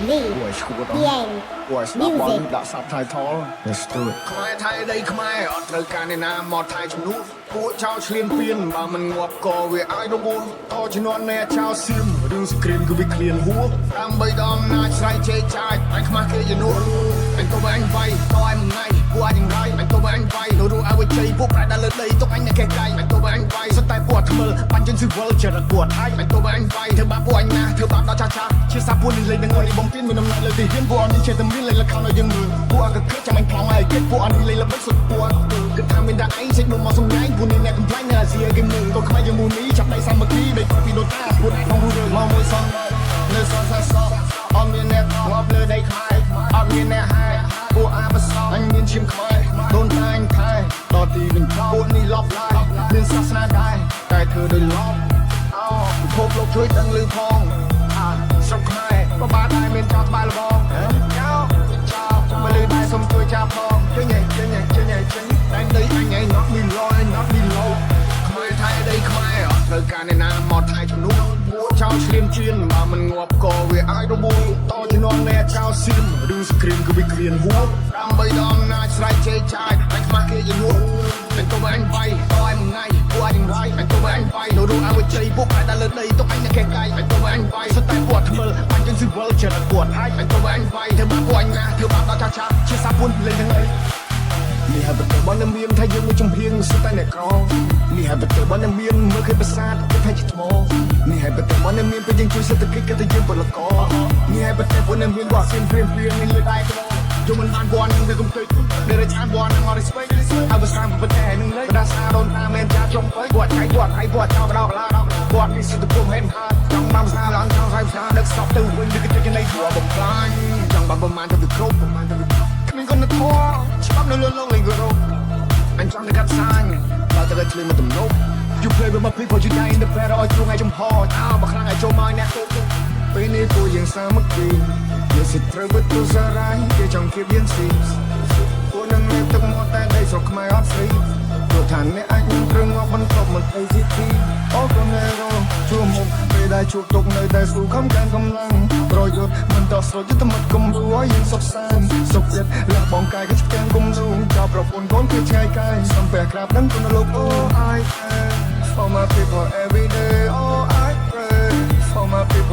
Lee, Yang, ពួកស្ដាប់បន Music ដាក់ subtitle តែស្ទួតខ្មែរថៃដីខ្មែរអត់ត្រូវការអ្នកណាមកថៃជំនួសពួកចោលឆ្លៀនពៀនបើមិនងាប់ក៏វាឲ្យរងតជំនាន់អ្នកចោលសៀមរឿងសង្គ្រាមគឺវាឃ្លានហួរដើម្បីដល់អំណាចស្រ័យជេរចាយអញខ្មាស់គេយនួនអញទៅអញវាយតឲ្យមួយថ្ងៃពួកអញរៃអញទៅអញវាយរួចឲ្យជ័យពួកប្រែដល់លើដីទុកអញអ្នកកែកៃអញទៅអញវាយសតែពួកថ្មិលបាញ់ជិនស៊ីវិលចរិតពួកថៃអញទៅអញវាយធ្វើបាបពួកអញណាធ្វើបាបដល់ចាស់ជាសាពួកនេះលេងនឹងឲ្យបំពេញមានអំណាចលើទីហ៊ានពួកនេះចេះតែមានលេងលខោឲ្យយើងមើលពួកក៏គិតចាំអញផ្លងឲ្យគេពួកនេះលេងល្បិចសុទ្ធពួកគិតថាមានតែឯងចេញមកសំញ៉ៃពួកនេះអ្នកកំ ប្លែងនៅអាស៊ីគេមើលក៏ខ្មែរយើងមូនីចាប់ដៃសាមគ្គីដូចពីដូតាពួកក្នុងរូបមកមួយសងលើសនសាសអត់មានអ្នកងាប់លើដីខ្មែរអត់មានអ្នកហាយពួកអាបសអញមានឈាមខ្មែរដូនតាញថៃដល់ទីវិញពួកនេះលបឡាយមានសាសនាដែរតែធ្វើដោយលបអោពិភពលោកជួយដឹងឮផងស្រុកខ្មែរបបាដែរមានចោលក្បាលលបងចោលមកលើដែរសុំជួយចាប់ផងចេញតែដីអញឯង not me law not me law ខ្មែរថៃដីខ្មែរអត់ត្រូវការអ្នកណាមកថៃជំនួសពួកចោលឆ្លៀនជៀនបើមិនងាប់ក៏វាឲ្យរបួសតជំនាន់អ្នកចោលសៀមរឿងសង្គ្រាមគឺវាឃ្លានហួរដើម្បីដល់អំណាចស្រ័យជេរចាយអញខ្មាស់គេយនួនអញទៅអញវាយតឲ្យមួយថ្ងៃពួកអញរៃអញទៅអញវាយរួចឲ្យជ័យពួកប្រែដល់លើដីទុកអញអ្នកកែកៃអញទៅអញវាយសតែពួកថ្មិលបាញ់ជិនស៊ីវិលចរិតពួកថៃអញទៅអញវាយធ្វើបាបពួកអញណាធ្វើបាបដល់ចាស់ជាសាពួកលេងទាំងអីនេះហើយប្រទេសបងនឹងមានថាយើងមួយចំហៀងសុទ្ធតែអ្នកក្រនេះហើយប្រទេសបងនឹងមានមើលឃើញប្រាសាទគេថាជាថ្មនេះហើយប្រទេសបងនឹងមានពេលយើងជួយសេដ្ឋកិច្ចគេថាយើងពលករនេះហើយប្រទេសបងនឹងមានវ៉ាស៊ីនព្រៀងនេះលើដៃក្រជុំមិនបានវ៉ាន់នឹងគំពេចដែលរឆានវ៉ាន់នឹងមក respect ហើយប្រសាប្រទេសនឹងលេដាសាដូនតាមែនចាចំទៅវត្តឆៃវត្តហើយវត្តចោលដល់ឡាដល់វត្តនេះសិទ្ធិគុំហេមហាចង់បានសាឡើងចង់សាយផ្សារដឹកសពទៅវិញគឺគេនៃព្រោះបំផ្លាញចង់បានប្រមាណទៅវាគ្រប់ប្រមាណទៅវាគ្មានคนធေါ်ច្បាប់នៅលើលោកលេងគោរពអញចង់ទៅកាត់សាញបើទៅឆ្លៀនមកទំនប់ You play with my people you die in the battle ឲ្យជួងឲ្យចំហបើខ្លាំងឲ្យចូលមកអ្នកពេលនេះពួកយើងសាមគ្គីយើងសិតត្រូវវិទូសារ៉ៃគេចង់គៀបយើងស៊ីពួកនឹងលេបទឹកមកតែដីស្រុកខ្មែរអត់ស្រីព្រោះថាអ្នកអាចនឹងព្រឹងមកបន្ទប់មិនអីស៊ីទីអូកូនរោជួមុខពេលដែលជួបទុកនៅតែស្រួលខំកាន់កម្លាំងប្រយុទ្ធមិនដោះស្រាយយុទ្ធមិត្តគំរូឲ្យយើងសុខសាន្តសុខចិត្តលះបងកាយក៏ឆ្កាំងគំរូចាប់ប្រពន្ធកូនគឺឆ្ងាយកាយសំពះក្រាបដឹងគុណលោកអូ I pray for my people every day oh I pray for my people